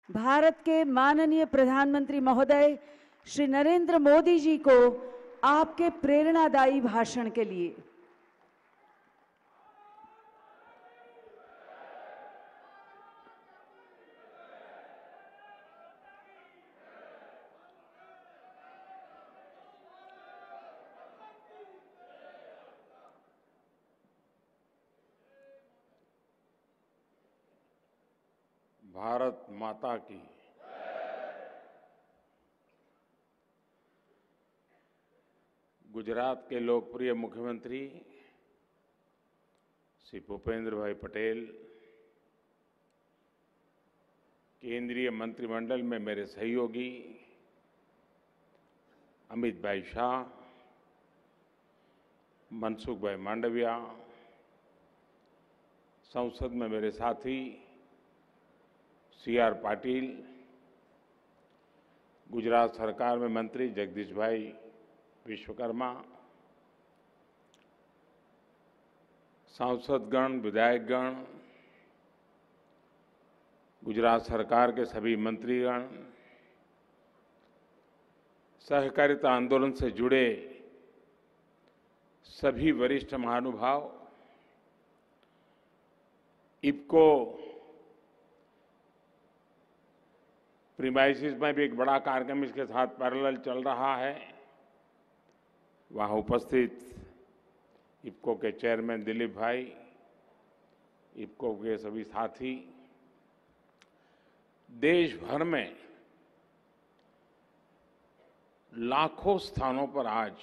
भारत के माननीय प्रधानमंत्री महोदय श्री नरेंद्र मोदी जी को आपके प्रेरणादायी भाषण के लिए। भारत माता की। गुजरात के लोकप्रिय मुख्यमंत्री श्री भूपेंद्र भाई पटेल, केंद्रीय मंत्रिमंडल में मेरे सहयोगी अमित भाई शाह, मनसुख भाई मांडविया, संसद में मेरे साथी CR पाटिल, गुजरात सरकार में मंत्री जगदीश भाई विश्वकर्मा, सांसदगण, विधायकगण, गुजरात सरकार के सभी मंत्रीगण, सहकारिता आंदोलन से जुड़े सभी वरिष्ठ महानुभाव, इफ्को प्रीमाइसिस में भी एक बड़ा कार्यक्रम इसके साथ पैरेलल चल रहा है। वहां उपस्थित इफ्को के चेयरमैन दिलीप भाई, इफ्को के सभी साथी, देश भर में लाखों स्थानों पर आज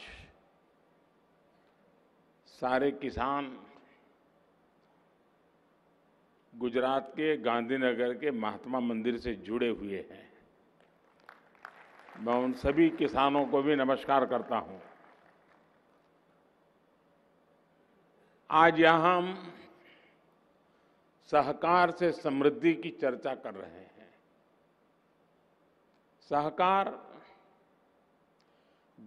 सारे किसान गुजरात के गांधीनगर के महात्मा मंदिर से जुड़े हुए हैं। मैं उन सभी किसानों को भी नमस्कार करता हूं। आज यहां हम सहकार से समृद्धि की चर्चा कर रहे हैं। सहकार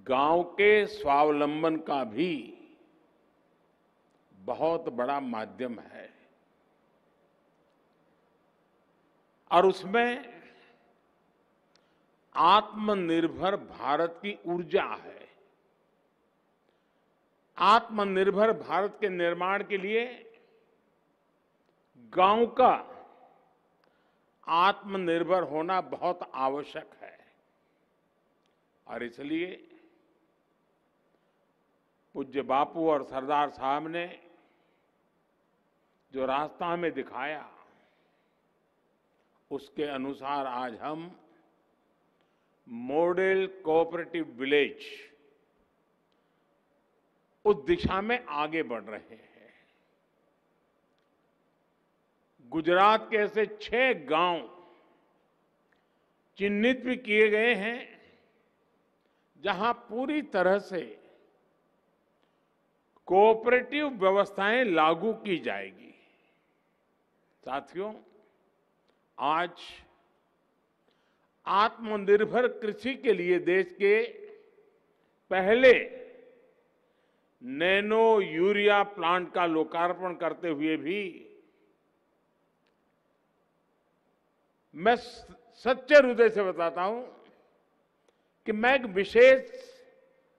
गांव के स्वावलंबन का भी बहुत बड़ा माध्यम है और उसमें आत्मनिर्भर भारत की ऊर्जा है। आत्मनिर्भर भारत के निर्माण के लिए गांव का आत्मनिर्भर होना बहुत आवश्यक है और इसलिए पूज्य बापू और सरदार साहब ने जो रास्ता हमें दिखाया, उसके अनुसार आज हम मॉडल कोऑपरेटिव विलेज उस दिशा में आगे बढ़ रहे हैं। गुजरात के ऐसे 6 गांव चिन्हित भी किए गए हैं जहां पूरी तरह से कोऑपरेटिव व्यवस्थाएं लागू की जाएगी। साथियों, आज आत्मनिर्भर कृषि के लिए देश के पहले नैनो यूरिया प्लांट का लोकार्पण करते हुए भी मैं सच्चे हृदय से बताता हूं कि मैं एक विशेष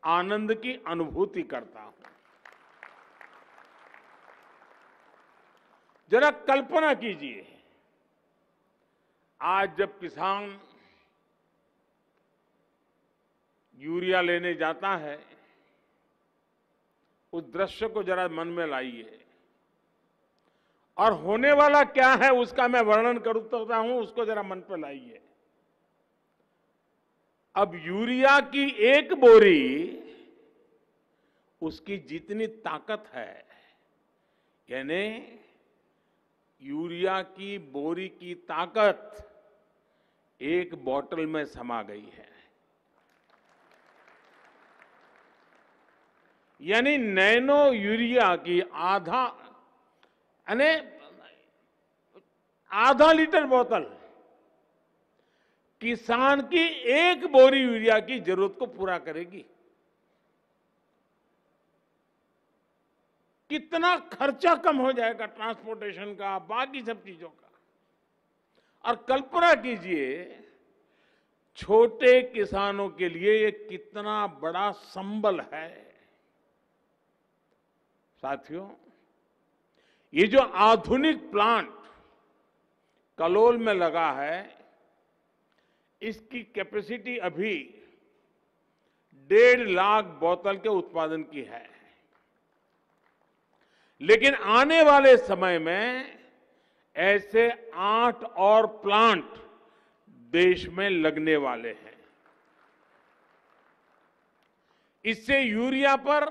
आनंद की अनुभूति करता हूं। जरा कल्पना कीजिए, आज जब किसान यूरिया लेने जाता है, उस दृश्य को जरा मन में लाइए और होने वाला क्या है उसका मैं वर्णन करता हूं, उसको जरा मन पर लाइए। अब यूरिया की एक बोरी, उसकी जितनी ताकत है, यानी यूरिया की बोरी की ताकत एक बोतल में समा गई है। यानी नैनो यूरिया की आधा लीटर बोतल किसान की एक बोरी यूरिया की जरूरत को पूरा करेगी। कितना खर्चा कम हो जाएगा ट्रांसपोर्टेशन का, बाकी सब चीजों का। और कल्पना कीजिए छोटे किसानों के लिए ये कितना बड़ा संबल है। साथियों, ये जो आधुनिक प्लांट कलोल में लगा है, इसकी कैपेसिटी अभी 1.5 लाख बोतल के उत्पादन की है, लेकिन आने वाले समय में ऐसे 8 और प्लांट देश में लगने वाले हैं। इससे यूरिया पर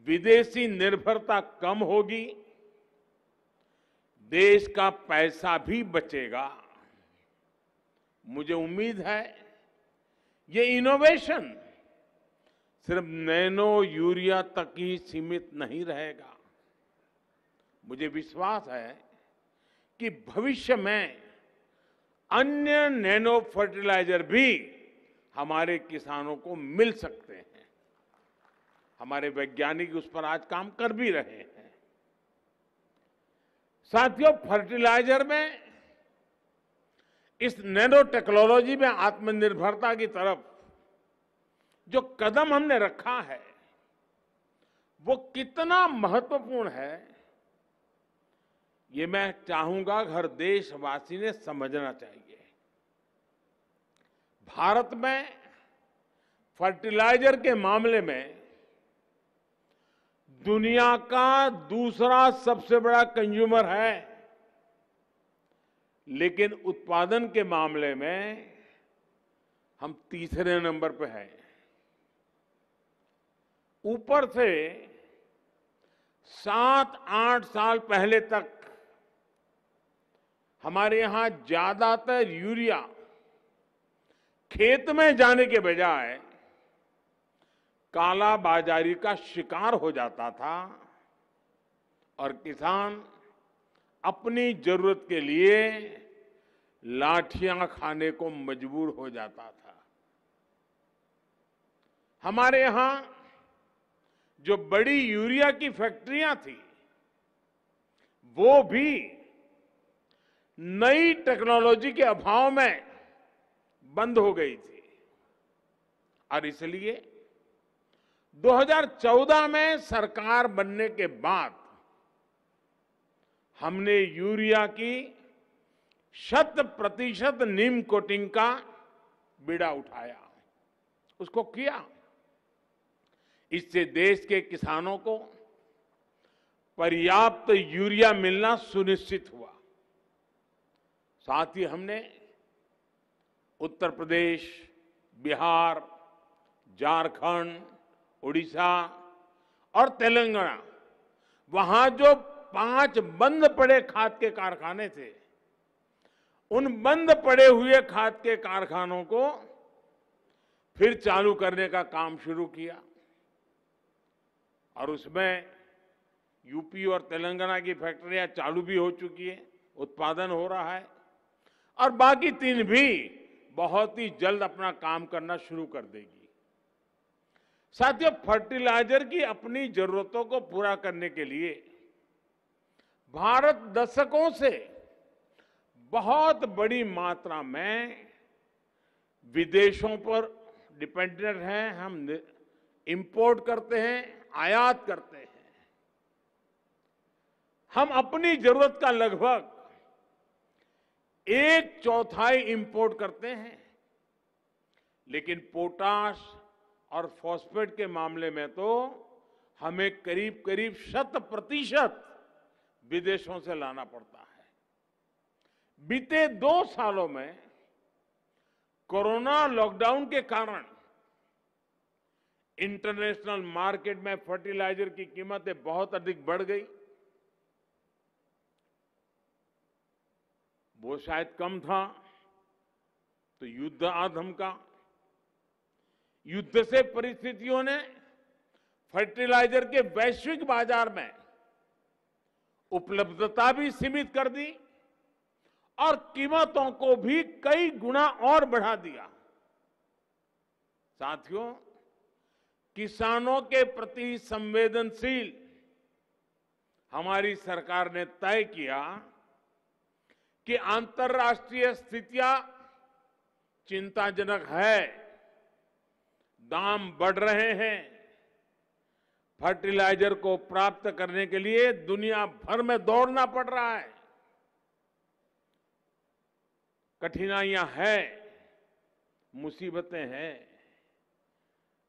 विदेशी निर्भरता कम होगी, देश का पैसा भी बचेगा। मुझे उम्मीद है ये इनोवेशन सिर्फ नैनो यूरिया तक ही सीमित नहीं रहेगा। मुझे विश्वास है कि भविष्य में अन्य नैनो फर्टिलाइजर भी हमारे किसानों को मिल सकते हैं। हमारे वैज्ञानिक उस पर आज काम कर भी रहे हैं। साथियों, फर्टिलाइजर में इस नैनो टेक्नोलॉजी में आत्मनिर्भरता की तरफ जो कदम हमने रखा है वो कितना महत्वपूर्ण है, ये मैं चाहूंगा हर देशवासी ने समझना चाहिए। भारत में फर्टिलाइजर के मामले में दुनिया का दूसरा सबसे बड़ा कंज्यूमर है, लेकिन उत्पादन के मामले में हम तीसरे नंबर पे हैं। ऊपर से 7-8 साल पहले तक हमारे यहां ज्यादातर यूरिया खेत में जाने के बजाय काला बाजारी का शिकार हो जाता था और किसान अपनी जरूरत के लिए लाठियां खाने को मजबूर हो जाता था। हमारे यहां जो बड़ी यूरिया की फैक्ट्रियां थी वो भी नई टेक्नोलॉजी के अभाव में बंद हो गई थी और इसलिए 2014 में सरकार बनने के बाद हमने यूरिया की 100% नीम कोटिंग का बीड़ा उठाया, उसको किया। इससे देश के किसानों को पर्याप्त यूरिया मिलना सुनिश्चित हुआ। साथ ही हमने उत्तर प्रदेश, बिहार, झारखंड, उड़ीसा और तेलंगाना, वहां जो 5 बंद पड़े खाद के कारखाने थे, उन बंद पड़े हुए खाद के कारखानों को फिर चालू करने का काम शुरू किया और उसमें यूपी और तेलंगाना की फैक्ट्रियां चालू भी हो चुकी है, उत्पादन हो रहा है और बाकी 3 भी बहुत ही जल्द अपना काम करना शुरू कर देगी। साथियों, फर्टिलाइजर की अपनी जरूरतों को पूरा करने के लिए भारत दशकों से बहुत बड़ी मात्रा में विदेशों पर डिपेंडेंट है। हम इंपोर्ट करते हैं, आयात करते हैं। हम अपनी जरूरत का लगभग 1/4 इंपोर्ट करते हैं, लेकिन पोटाश और फॉस्फेट के मामले में तो हमें करीब करीब 100% विदेशों से लाना पड़ता है। बीते 2 सालों में कोरोना लॉकडाउन के कारण इंटरनेशनल मार्केट में फर्टिलाइजर की कीमतें बहुत अधिक बढ़ गई। वो शायद कम था तो युद्ध आ धमका। युद्ध से परिस्थितियों ने फर्टिलाइजर के वैश्विक बाजार में उपलब्धता भी सीमित कर दी और कीमतों को भी कई गुना और बढ़ा दिया। साथियों, किसानों के प्रति संवेदनशील हमारी सरकार ने तय किया कि अंतर्राष्ट्रीय स्थितियां चिंताजनक है। दाम बढ़ रहे हैं। फर्टिलाइजर को प्राप्त करने के लिए दुनिया भर में दौड़ना पड़ रहा है। कठिनाइयां हैं, मुसीबतें हैं,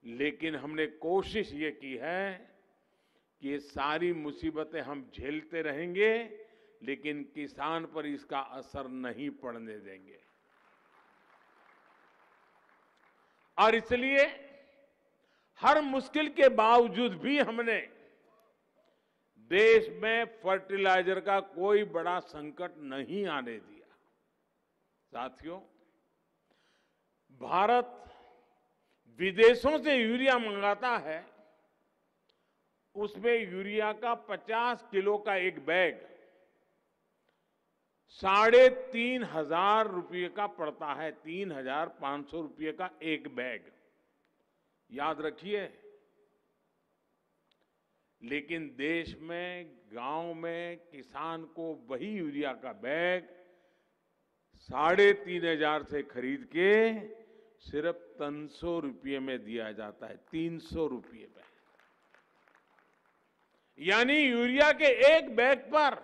लेकिन हमने कोशिश ये की है कि ये सारी मुसीबतें हम झेलते रहेंगे, लेकिन किसान पर इसका असर नहीं पड़ने देंगे। और इसलिए हर मुश्किल के बावजूद भी हमने देश में फर्टिलाइजर का कोई बड़ा संकट नहीं आने दिया। साथियों, भारत विदेशों से यूरिया मंगाता है, उसमें यूरिया का 50 किलो का एक बैग 3,500 रुपये का पड़ता है। 3,500 रुपये का एक बैग, याद रखिए। लेकिन देश में गांव में किसान को वही यूरिया का बैग 3,500 से खरीद के सिर्फ 300 रुपये में दिया जाता है। 300 रुपये में, यानी यूरिया के एक बैग पर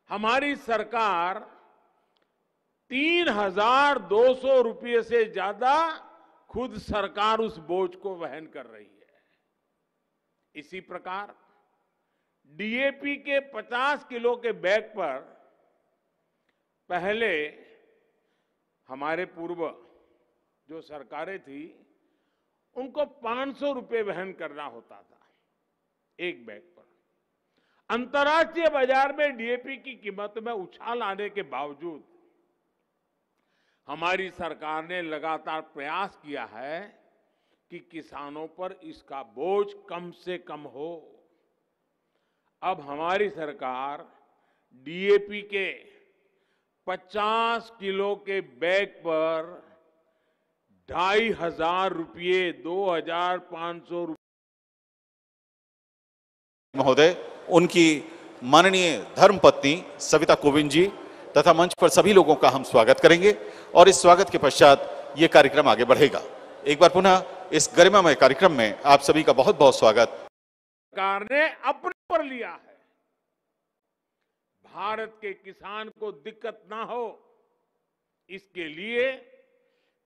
हमारी सरकार 3,200 रुपये से ज्यादा खुद सरकार उस बोझ को वहन कर रही है। इसी प्रकार डीएपी के 50 किलो के बैग पर पहले हमारे पूर्व जो सरकारें थी, उनको 500 रुपये वहन करना होता था एक बैग पर। अंतर्राष्ट्रीय बाजार में डीएपी की कीमत में उछाल आने के बावजूद हमारी सरकार ने लगातार प्रयास किया है कि किसानों पर इसका बोझ कम से कम हो। अब हमारी सरकार डीएपी के 50 किलो के बैग पर 2,500 रुपये, 2,500 रुपये महोदय, उनकी माननीय धर्मपत्नी सविता कोविंद जी तथा मंच पर सभी लोगों का हम स्वागत करेंगे और इस स्वागत के पश्चात ये कार्यक्रम आगे बढ़ेगा। एक बार पुनः इस गरिमामय कार्यक्रम में आप सभी का बहुत बहुत स्वागत। सरकार ने अपने पर लिया है, भारत के किसान को दिक्कत ना हो, इसके लिए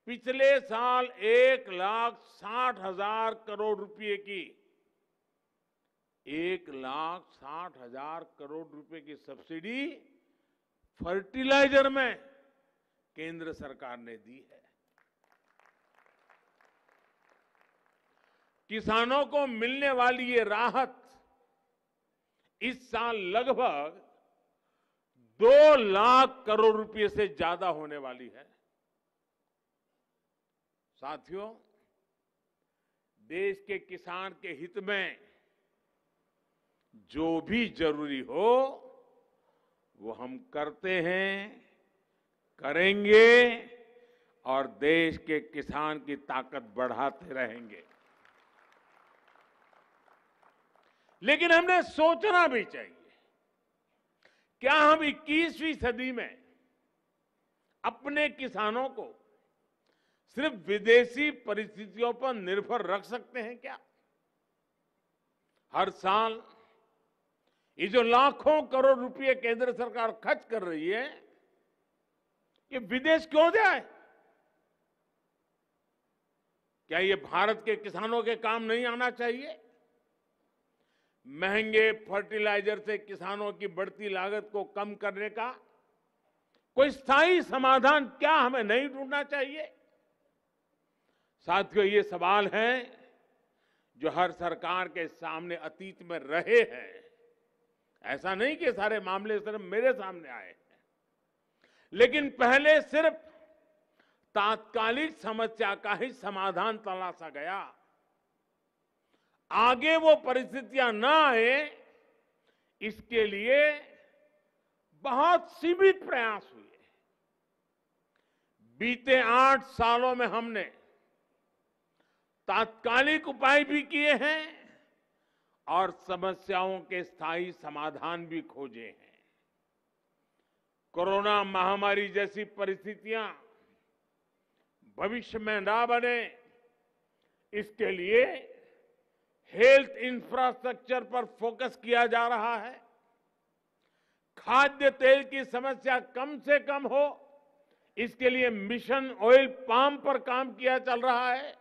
पिछले साल 1,60,000 करोड़ रुपए की 1,60,000 करोड़ रुपए की सब्सिडी फर्टिलाइजर में केंद्र सरकार ने दी है। किसानों को मिलने वाली ये राहत इस साल लगभग 2 लाख करोड़ रुपए से ज्यादा होने वाली है। साथियों, देश के किसान के हित में जो भी जरूरी हो वो हम करते हैं, करेंगे और देश के किसान की ताकत बढ़ाते रहेंगे। लेकिन हमने सोचना भी चाहिए, क्या हम 21वीं सदी में अपने किसानों को सिर्फ विदेशी परिस्थितियों पर निर्भर रख सकते हैं क्या? हर साल ये जो लाखों करोड़ रुपए केंद्र सरकार खर्च कर रही है, ये विदेश क्यों जाए? क्या ये भारत के किसानों के काम नहीं आना चाहिए? महंगे फर्टिलाइजर से किसानों की बढ़ती लागत को कम करने का कोई स्थायी समाधान क्या हमें नहीं ढूंढना चाहिए? साथियों, ये सवाल हैं जो हर सरकार के सामने अतीत में रहे हैं। ऐसा नहीं कि सारे मामले सिर्फ मेरे सामने आए हैं, लेकिन पहले सिर्फ तात्कालिक समस्या का ही समाधान तलाशा गया। आगे वो परिस्थितियां ना आए, इसके लिए बहुत सीमित प्रयास हुए। बीते 8 सालों में हमने तात्कालिक उपाय भी किए हैं और समस्याओं के स्थायी समाधान भी खोजे हैं। कोरोना महामारी जैसी परिस्थितियां भविष्य में ना बने, इसके लिए हेल्थ इंफ्रास्ट्रक्चर पर फोकस किया जा रहा है। खाद्य तेल की समस्या कम से कम हो, इसके लिए मिशन ऑयल पाम पर काम किया चल रहा है।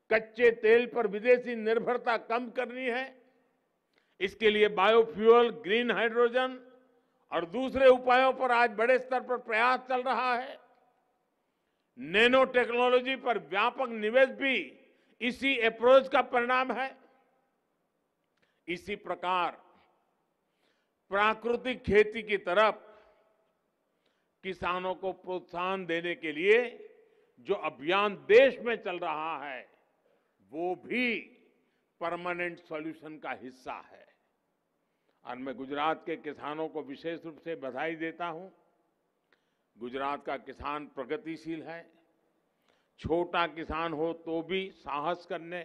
कच्चे तेल पर विदेशी निर्भरता कम करनी है, इसके लिए बायोफ्यूल, ग्रीन हाइड्रोजन और दूसरे उपायों पर आज बड़े स्तर पर प्रयास चल रहा है। नैनो टेक्नोलॉजी पर व्यापक निवेश भी इसी अप्रोच का परिणाम है। इसी प्रकार प्राकृतिक खेती की तरफ किसानों को प्रोत्साहन देने के लिए जो अभियान देश में चल रहा है, वो भी परमानेंट सॉल्यूशन का हिस्सा है। और मैं गुजरात के किसानों को विशेष रूप से बधाई देता हूं। गुजरात का किसान प्रगतिशील है। छोटा किसान हो तो भी साहस करने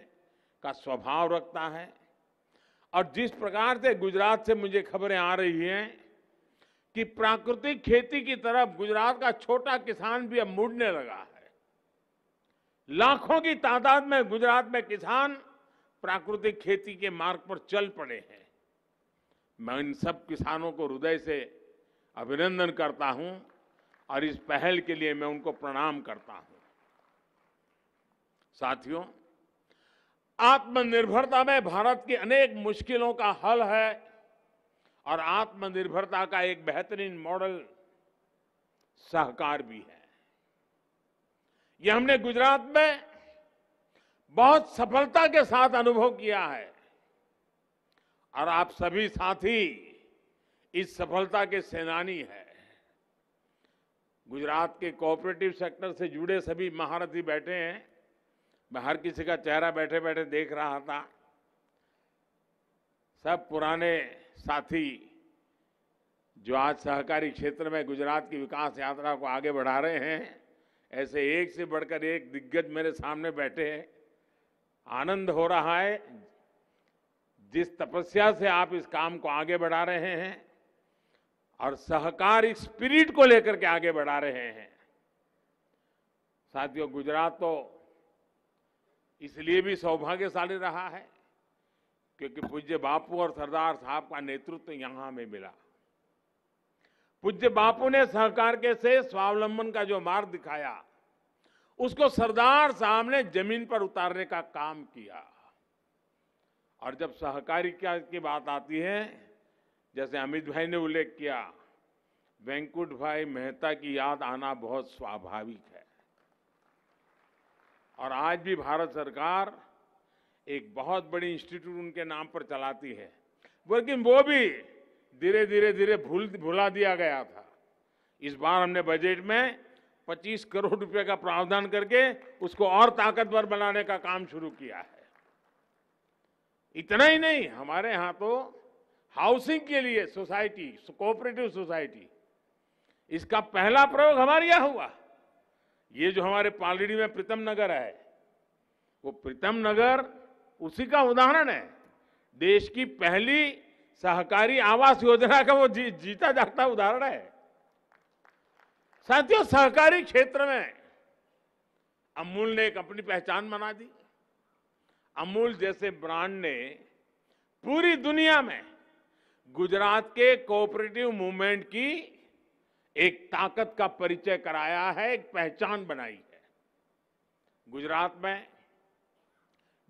का स्वभाव रखता है। और जिस प्रकार से गुजरात से मुझे खबरें आ रही हैं कि प्राकृतिक खेती की तरफ गुजरात का छोटा किसान भी अब मुड़ने लगा है। लाखों की तादाद में गुजरात में किसान प्राकृतिक खेती के मार्ग पर चल पड़े हैं। मैं इन सब किसानों को हृदय से अभिनंदन करता हूं और इस पहल के लिए मैं उनको प्रणाम करता हूं। साथियों, आत्मनिर्भरता में भारत की अनेक मुश्किलों का हल है और आत्मनिर्भरता का एक बेहतरीन मॉडल सहकार भी है। यह हमने गुजरात में बहुत सफलता के साथ अनुभव किया है और आप सभी साथी इस सफलता के सेनानी हैं। गुजरात के कोऑपरेटिव सेक्टर से जुड़े सभी महारथी बैठे हैं। मैं हर किसी का चेहरा बैठे बैठे देख रहा था। सब पुराने साथी जो आज सहकारी क्षेत्र में गुजरात की विकास यात्रा को आगे बढ़ा रहे हैं, ऐसे एक से बढ़कर एक दिग्गज मेरे सामने बैठे हैं। आनंद हो रहा है जिस तपस्या से आप इस काम को आगे बढ़ा रहे हैं और सहकारी स्पिरिट को लेकर के आगे बढ़ा रहे हैं। साथियों, गुजरात तो इसलिए भी सौभाग्यशाली रहा है क्योंकि पूज्य बापू और सरदार साहब का नेतृत्व यहां में मिला। पूज्य बापू ने सहकार के से स्वावलंबन का जो मार्ग दिखाया, उसको सरदार साहब ने जमीन पर उतारने का काम किया। और जब सहकारी की बात आती है, जैसे अमित भाई ने उल्लेख किया, वेंकुट भाई मेहता की याद आना बहुत स्वाभाविक है। और आज भी भारत सरकार एक बहुत बड़ी इंस्टीट्यूट उनके नाम पर चलाती है, लेकिन वो भी धीरे धीरे भुला दिया गया था। इस बार हमने बजट में 25 करोड़ रुपए का प्रावधान करके उसको और ताकतवर बनाने का काम शुरू किया है। इतना ही नहीं, हमारे यहां तो हाउसिंग के लिए सोसाइटी, कोऑपरेटिव सोसाइटी, इसका पहला प्रयोग हमारे यहां हुआ। ये जो हमारे पालड़ी में प्रीतम नगर है, वो प्रीतम नगर उसी का उदाहरण है। देश की पहली सहकारी आवास योजना का वो जीता जागता उदाहरण है। साथियों, सहकारी क्षेत्र में अमूल ने एक अपनी पहचान बना दी। अमूल जैसे ब्रांड ने पूरी दुनिया में गुजरात के कोऑपरेटिव मूवमेंट की एक ताकत का परिचय कराया है, एक पहचान बनाई है। गुजरात में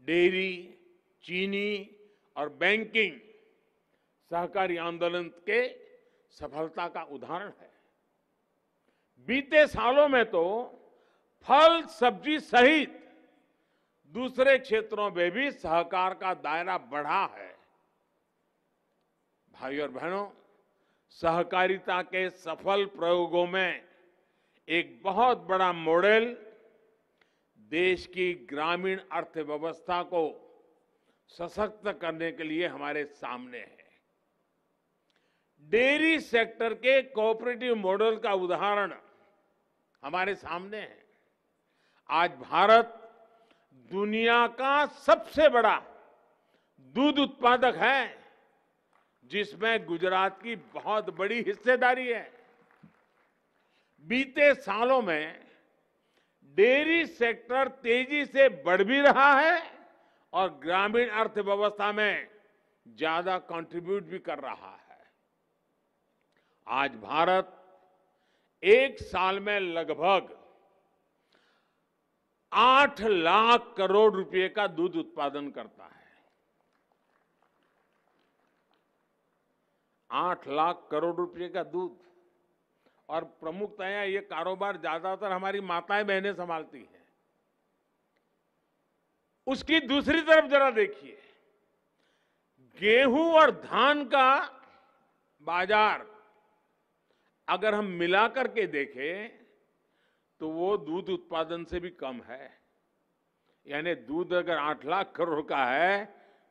डेयरी, चीनी और बैंकिंग सहकारी आंदोलन के सफलता का उदाहरण है। बीते सालों में तो फल, सब्जी सहित दूसरे क्षेत्रों में भी सहकार का दायरा बढ़ा है। भाइयों और बहनों, सहकारिता के सफल प्रयोगों में एक बहुत बड़ा मॉडल देश की ग्रामीण अर्थव्यवस्था को सशक्त करने के लिए हमारे सामने है। डेयरी सेक्टर के कोऑपरेटिव मॉडल का उदाहरण हमारे सामने है। आज भारत दुनिया का सबसे बड़ा दूध उत्पादक है, जिसमें गुजरात की बहुत बड़ी हिस्सेदारी है। बीते सालों में डेयरी सेक्टर तेजी से बढ़ भी रहा है और ग्रामीण अर्थव्यवस्था में ज्यादा कंट्रीब्यूट भी कर रहा है। आज भारत एक साल में लगभग 8 लाख करोड़ रुपए का दूध उत्पादन करता है। 8 लाख करोड़ रुपए का दूध, और प्रमुखतया ये कारोबार ज्यादातर हमारी माताएं बहनें संभालती हैं। उसकी दूसरी तरफ जरा देखिए, गेहूं और धान का बाजार अगर हम मिलाकर के देखें तो वो दूध उत्पादन से भी कम है। यानी दूध अगर 8 लाख करोड़ का है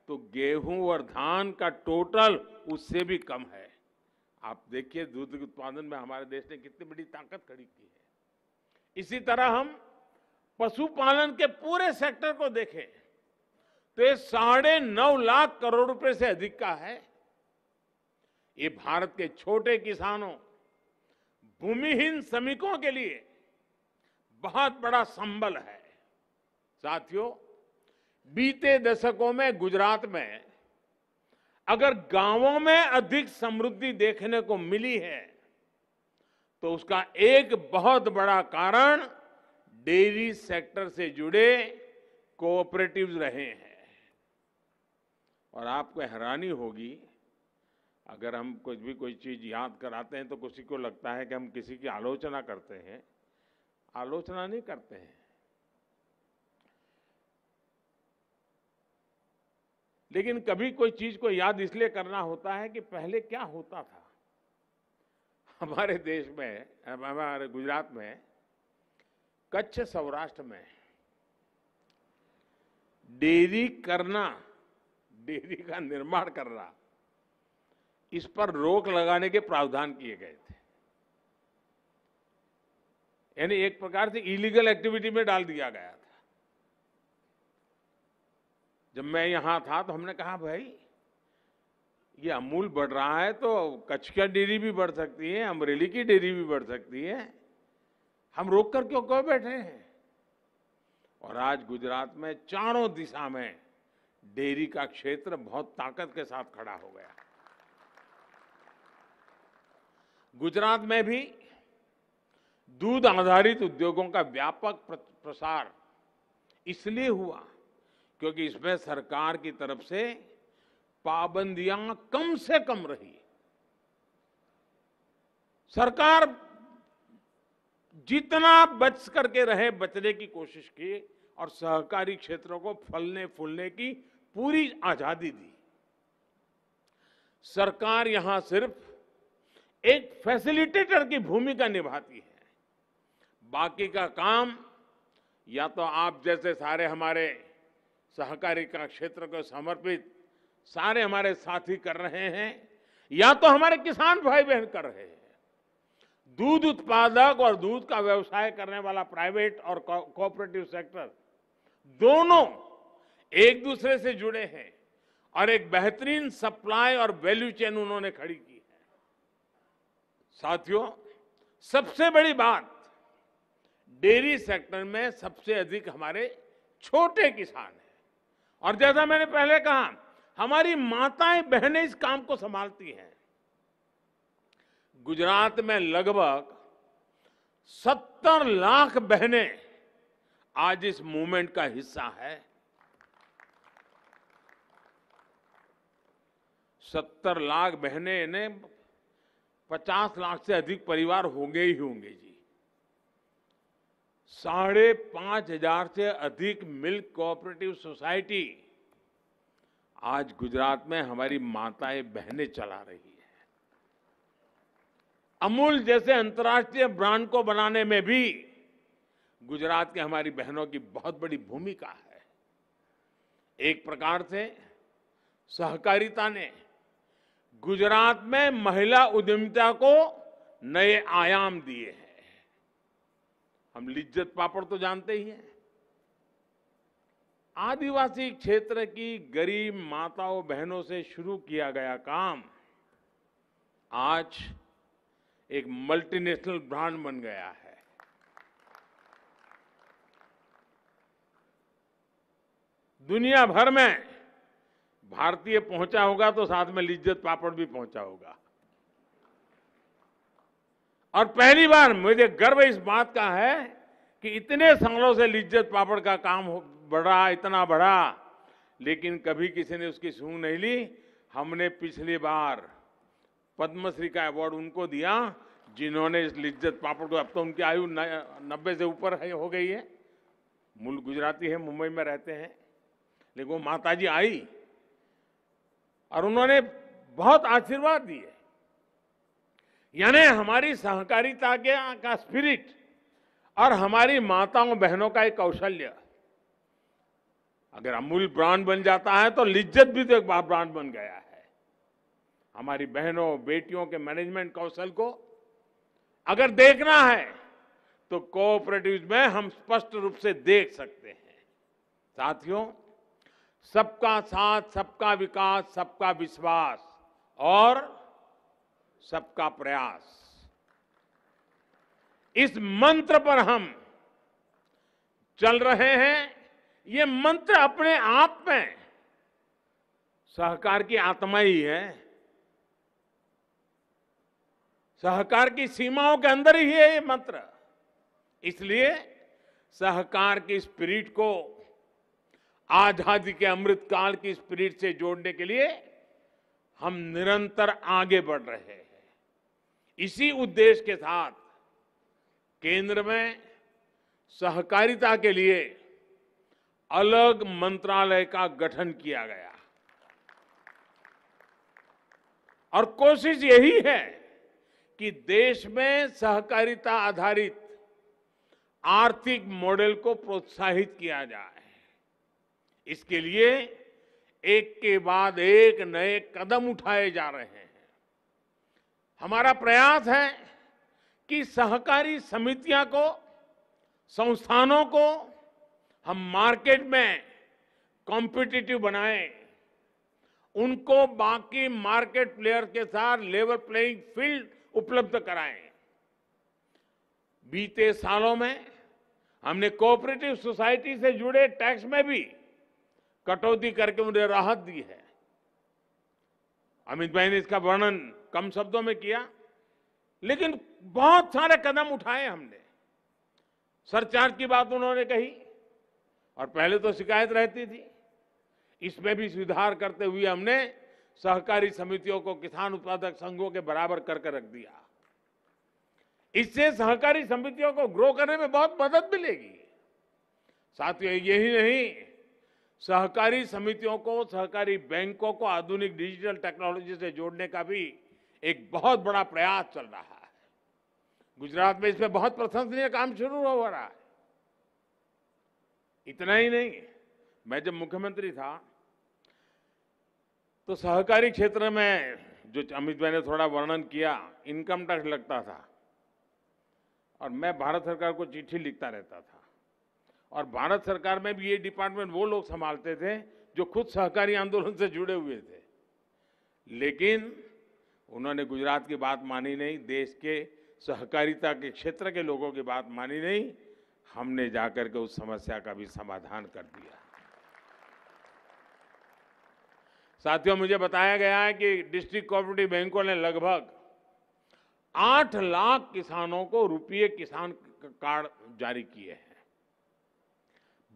तो गेहूं और धान का टोटल उससे भी कम है। आप देखिए दूध उत्पादन में हमारे देश ने कितनी बड़ी ताकत खड़ी की है। इसी तरह हम पशुपालन के पूरे सेक्टर को देखें तो ये 9.5 लाख करोड़ रुपए से अधिक का है। ये भारत के छोटे किसानों, भूमिहीन श्रमिकों के लिए बहुत बड़ा संबल है। साथियों, बीते दशकों में गुजरात में अगर गांवों में अधिक समृद्धि देखने को मिली है तो उसका एक बहुत बड़ा कारण डेयरी सेक्टर से जुड़े कोऑपरेटिव्स रहे हैं। और आपको हैरानी होगी, अगर हम कुछ भी कोई चीज याद कराते हैं तो किसी को लगता है कि हम किसी की आलोचना करते हैं। आलोचना नहीं करते हैं, लेकिन कभी कोई चीज को याद इसलिए करना होता है कि पहले क्या होता था। हमारे देश में, हमारे गुजरात में, कच्छ सौराष्ट्र में डेयरी करना, डेयरी का निर्माण करना, इस पर रोक लगाने के प्रावधान किए गए थे। यानी एक प्रकार से इलीगल एक्टिविटी में डाल दिया गया था। जब मैं यहां था तो हमने कहा भाई ये अमूल बढ़ रहा है तो कच्छ की डेयरी भी बढ़ सकती है, अमरेली की डेयरी भी बढ़ सकती है, हम रोक कर क्यों बैठे हैं। और आज गुजरात में चारों दिशा में डेयरी का क्षेत्र बहुत ताकत के साथ खड़ा हो गया। गुजरात में भी दूध आधारित उद्योगों का व्यापक प्रसार इसलिए हुआ क्योंकि इसमें सरकार की तरफ से पाबंदियां कम से कम रही। सरकार जितना बच करके रहे बचने की कोशिश की और सहकारी क्षेत्रों को फलने फूलने की पूरी आजादी दी। सरकार यहां सिर्फ एक फैसिलिटेटर की भूमिका निभाती है, बाकी का काम या तो आप जैसे सारे हमारे सहकारी का क्षेत्र को समर्पित सारे हमारे साथी कर रहे हैं, या तो हमारे किसान भाई बहन कर रहे हैं। दूध उत्पादक और दूध का व्यवसाय करने वाला प्राइवेट और कोऑपरेटिव सेक्टर दोनों एक दूसरे से जुड़े हैं और एक बेहतरीन सप्लाई और वैल्यू चेन उन्होंने खड़ी की है। साथियों, सबसे बड़ी बात, डेयरी सेक्टर में सबसे अधिक हमारे छोटे किसान हैं और जैसा मैंने पहले कहा, हमारी माताएं बहनें इस काम को संभालती हैं। गुजरात में लगभग 70 लाख बहनें आज इस मूवमेंट का हिस्सा है। 70 लाख बहनें ने 50 लाख से अधिक परिवार होंगे ही होंगे जी। 5,500 से अधिक मिल्क कोऑपरेटिव सोसाइटी आज गुजरात में हमारी माताएं बहनें चला रही है। अमूल जैसे अंतर्राष्ट्रीय ब्रांड को बनाने में भी गुजरात के हमारी बहनों की बहुत बड़ी भूमिका है। एक प्रकार से सहकारिता ने गुजरात में महिला उद्यमिता को नए आयाम दिए हैं। हम लिज्जत पापड़ तो जानते ही हैं। आदिवासी क्षेत्र की गरीब माताओं बहनों से शुरू किया गया काम आज एक मल्टीनेशनल ब्रांड बन गया है। दुनिया भर में भारतीय पहुंचा होगा तो साथ में लिज्जत पापड़ भी पहुंचा होगा। और पहली बार मुझे गर्व इस बात का है कि इतने सालों से लिज्जत पापड़ का काम बढ़ा, इतना बढ़ा, लेकिन कभी किसी ने उसकी सूंघ नहीं ली। हमने पिछली बार पद्मश्री का अवार्ड उनको दिया जिन्होंने इस लिज्जत पापड़ को, अब तो उनकी आयु 90 से ऊपर हो गई है, मूल गुजराती है, मुंबई में रहते हैं, लेकिन वो माताजी आई और उन्होंने बहुत आशीर्वाद दिए। यानी हमारी सहकारिता का स्पिरिट और हमारी माताओं बहनों का एक कौशल्य, अगर अमूल ब्रांड बन जाता है तो लिज्जत भी तो एक ब्रांड बन गया है। हमारी बहनों बेटियों के मैनेजमेंट कौशल को अगर देखना है तो कोऑपरेटिव्स में हम स्पष्ट रूप से देख सकते हैं। साथियों, सबका साथ, सबका विकास, सबका विश्वास और सबका प्रयास, इस मंत्र पर हम चल रहे हैं। ये मंत्र अपने आप में सहकार की आत्मा ही है, सहकार की सीमाओं के अंदर ही है ये मंत्र। इसलिए सहकार की स्पिरिट को आजादी के अमृत काल की स्पिरिट से जोड़ने के लिए हम निरंतर आगे बढ़ रहे हैं। इसी उद्देश्य के साथ केंद्र में सहकारिता के लिए अलग मंत्रालय का गठन किया गया और कोशिश यही है कि देश में सहकारिता आधारित आर्थिक मॉडल को प्रोत्साहित किया जाए। इसके लिए एक के बाद एक नए कदम उठाए जा रहे हैं। हमारा प्रयास है कि सहकारी समितियां को, संस्थानों को हम मार्केट में कॉम्पिटिटिव बनाएं, उनको बाकी मार्केट प्लेयर के साथ लेवल प्लेइंग फील्ड उपलब्ध कराएं। बीते सालों में हमने कोऑपरेटिव सोसाइटी से जुड़े टैक्स में भी कटौती करके उन्हें राहत दी है। अमित भाई ने इसका वर्णन कम शब्दों में किया, लेकिन बहुत सारे कदम उठाए हमने। सरचार्ज की बात उन्होंने कही और पहले तो शिकायत रहती थी, इसमें भी सुधार करते हुए हमने सहकारी समितियों को किसान उत्पादक संघों के बराबर करके रख दिया। इससे सहकारी समितियों को ग्रो करने में बहुत मदद मिलेगी। साथियों, यही नहीं, सहकारी समितियों को, सहकारी बैंकों को आधुनिक डिजिटल टेक्नोलॉजी से जोड़ने का भी एक बहुत बड़ा प्रयास चल रहा है। गुजरात में इसमें बहुत प्रशंसनीय काम शुरू हो रहा है। इतना ही नहीं, मैं जब मुख्यमंत्री था तो सहकारी क्षेत्र में, जो अमित भाई ने थोड़ा वर्णन किया, इनकम टैक्स लगता था और मैं भारत सरकार को चिट्ठी लिखता रहता था। और भारत सरकार में भी ये डिपार्टमेंट वो लोग संभालते थे जो खुद सहकारी आंदोलन से जुड़े हुए थे, लेकिन उन्होंने गुजरात की बात मानी नहीं, देश के सहकारिता के क्षेत्र के लोगों की बात मानी नहीं। हमने जाकर के उस समस्या का भी समाधान कर दिया। साथियों, मुझे बताया गया है कि डिस्ट्रिक्ट कोऑपरेटिव बैंकों ने लगभग 8 लाख किसानों को रुपये किसान कार्ड जारी किए हैं।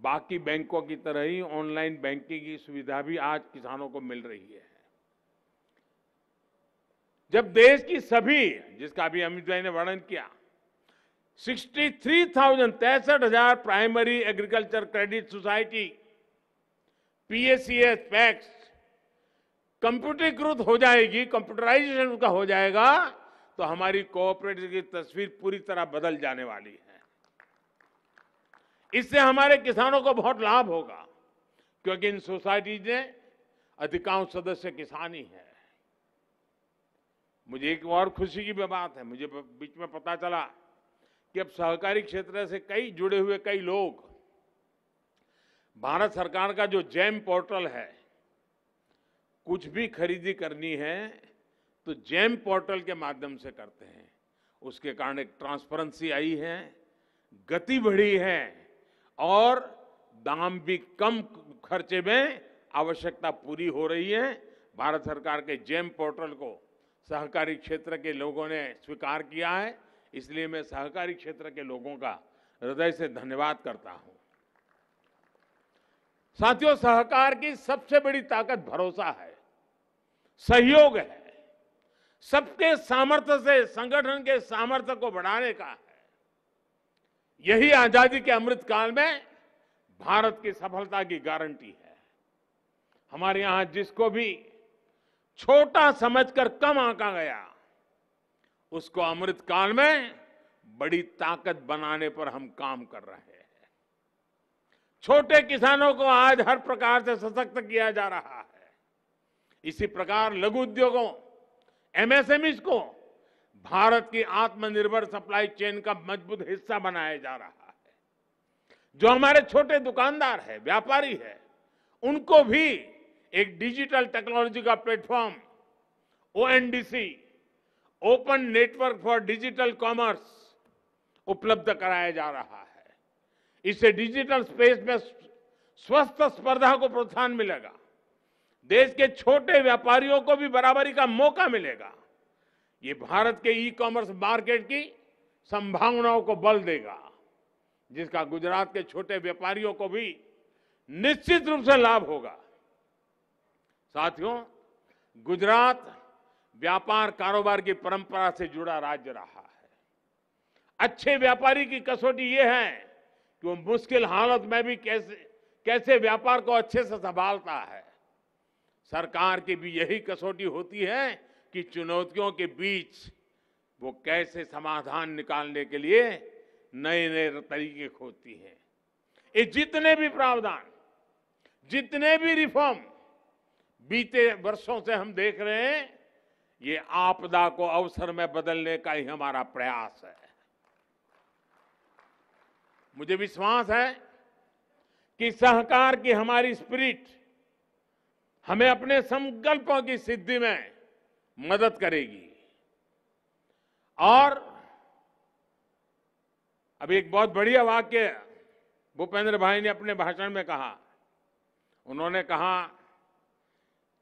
बाकी बैंकों की तरह ही ऑनलाइन बैंकिंग की सुविधा भी आज किसानों को मिल रही है। जब देश की सभी, जिसका अभी अमित भाई ने वर्णन किया, 63,000 primary agriculture credit society, PACS, PACS कंप्यूटरीकृत हो जाएगी, कंप्यूटराइजेशन उसका हो जाएगा, तो हमारी कोऑपरेटिव की तस्वीर पूरी तरह बदल जाने वाली है। इससे हमारे किसानों को बहुत लाभ होगा, क्योंकि इन सोसाइटीज में अधिकांश सदस्य किसान ही है। मुझे एक और खुशी की बात है, मुझे बीच में पता चला कि अब सहकारी क्षेत्र से जुड़े हुए कई लोग भारत सरकार का जो जैम पोर्टल है, कुछ भी खरीदी करनी है तो जैम पोर्टल के माध्यम से करते हैं। उसके कारण एक ट्रांसपेरेंसी आई है, गति बढ़ी है और दाम भी कम खर्चे में आवश्यकता पूरी हो रही है। भारत सरकार के जेम पोर्टल को सहकारी क्षेत्र के लोगों ने स्वीकार किया है, इसलिए मैं सहकारी क्षेत्र के लोगों का हृदय से धन्यवाद करता हूं। साथियों, सहकार की सबसे बड़ी ताकत भरोसा है, सहयोग है, सबके सामर्थ्य से संगठन के सामर्थ्य को बढ़ाने का है। यही आजादी के अमृत काल में भारत की सफलता की गारंटी है। हमारे यहां जिसको भी छोटा समझकर कम आंका गया, उसको अमृत काल में बड़ी ताकत बनाने पर हम काम कर रहे हैं। छोटे किसानों को आज हर प्रकार से सशक्त किया जा रहा है। इसी प्रकार लघु उद्योगों, एमएसएमई को भारत की आत्मनिर्भर सप्लाई चेन का मजबूत हिस्सा बनाया जा रहा है। जो हमारे छोटे दुकानदार है, व्यापारी है, उनको भी एक डिजिटल टेक्नोलॉजी का platform ONDC, open network for digital commerce उपलब्ध कराया जा रहा है। इससे डिजिटल स्पेस में स्वस्थ स्पर्धा को प्रोत्साहन मिलेगा, देश के छोटे व्यापारियों को भी बराबरी का मौका मिलेगा। ये भारत के ई कॉमर्स मार्केट की संभावनाओं को बल देगा, जिसका गुजरात के छोटे व्यापारियों को भी निश्चित रूप से लाभ होगा। साथियों, गुजरात व्यापार कारोबार की परंपरा से जुड़ा राज्य रहा है। अच्छे व्यापारी की कसौटी ये है कि वो मुश्किल हालत में भी कैसे व्यापार को अच्छे से संभालता है। सरकार की भी यही कसौटी होती है कि चुनौतियों के बीच वो कैसे समाधान निकालने के लिए नए नए तरीके खोजती है। ये जितने भी प्रावधान, जितने भी रिफॉर्म बीते वर्षों से हम देख रहे हैं, ये आपदा को अवसर में बदलने का ही हमारा प्रयास है। मुझे विश्वास है कि सहकार की हमारी स्पिरिट हमें अपने संकल्पों की सिद्धि में मदद करेगी। और अब एक बहुत बढ़िया वाक्य भूपेंद्र भाई ने अपने भाषण में कहा। उन्होंने कहा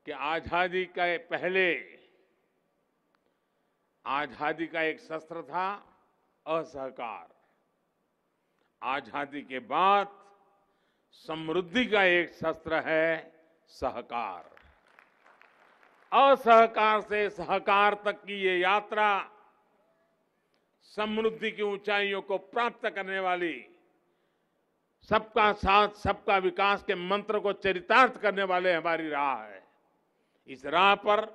कि आजादी के पहले आजादी का एक शस्त्र था असहकार, आजादी के बाद समृद्धि का एक शस्त्र है सहकार। असहकार से सहकार तक की ये यात्रा समृद्धि की ऊंचाइयों को प्राप्त करने वाली, सबका साथ सबका विकास के मंत्र को चरितार्थ करने वाले हमारी राह है। इस राह पर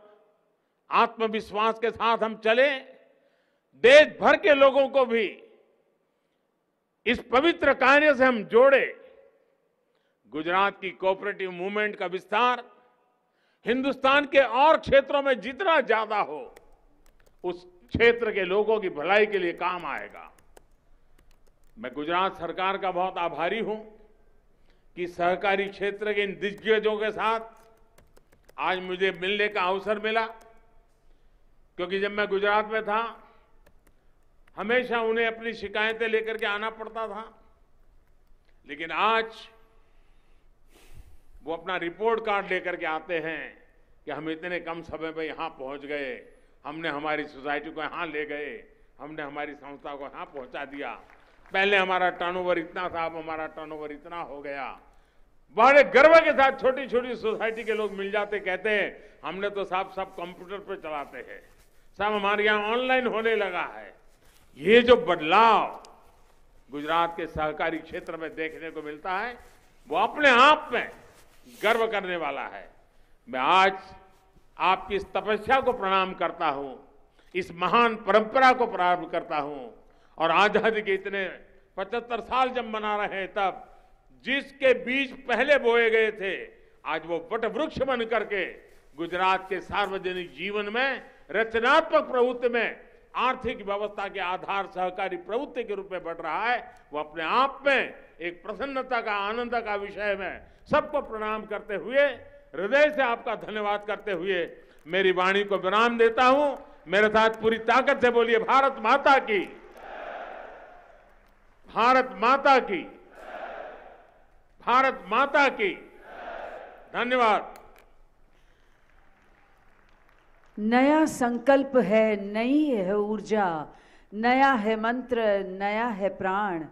आत्मविश्वास के साथ हम चले, देश भर के लोगों को भी इस पवित्र कार्य से हम जोड़े। गुजरात की कोऑपरेटिव मूवमेंट का विस्तार हिंदुस्तान के और क्षेत्रों में जितना ज्यादा हो, उस क्षेत्र के लोगों की भलाई के लिए काम आएगा। मैं गुजरात सरकार का बहुत आभारी हूं कि सहकारी क्षेत्र के इन दिग्गजों के साथ आज मुझे मिलने का अवसर मिला, क्योंकि जब मैं गुजरात में था हमेशा उन्हें अपनी शिकायतें लेकर के आना पड़ता था, लेकिन आज वो अपना रिपोर्ट कार्ड लेकर के आते हैं कि हम इतने कम समय में यहां पहुंच गए, हमने हमारी सोसाइटी को यहां ले गए, हमने हमारी संस्था को यहां पहुंचा दिया, पहले हमारा टर्नओवर इतना था, अब हमारा टर्नओवर इतना हो गया। बड़े गर्व के साथ छोटी छोटी सोसाइटी के लोग मिल जाते, कहते हैं हमने तो साहब सब कंप्यूटर पे चलाते हैं, सब हमारे यहाँ ऑनलाइन होने लगा है। ये जो बदलाव गुजरात के सहकारी क्षेत्र में देखने को मिलता है, वो अपने आप में गर्व करने वाला है। मैं आज आपकी इस तपस्या को प्रणाम करता हूं, इस महान परंपरा को प्रणाम करता हूं, और आजादी के इतने 75 साल जब मना रहे हैं, तब जिसके बीज पहले बोए गए थे, आज वो वट वृक्ष बन करके गुजरात के सार्वजनिक जीवन में, रचनात्मक प्रवृत्ति में, आर्थिक व्यवस्था के आधार सहकारी प्रवृत्ति के रूप में बढ़ रहा है। वो अपने आप में एक प्रसन्नता का, आनंद का विषय में सबको प्रणाम करते हुए, हृदय से आपका धन्यवाद करते हुए मेरी वाणी को विराम देता हूं। मेरे साथ पूरी ताकत से बोलिए, भारत माता की, भारत माता की, भारत माता की। धन्यवाद। नया संकल्प है, नई है ऊर्जा, नया है मंत्र, नया है प्राण।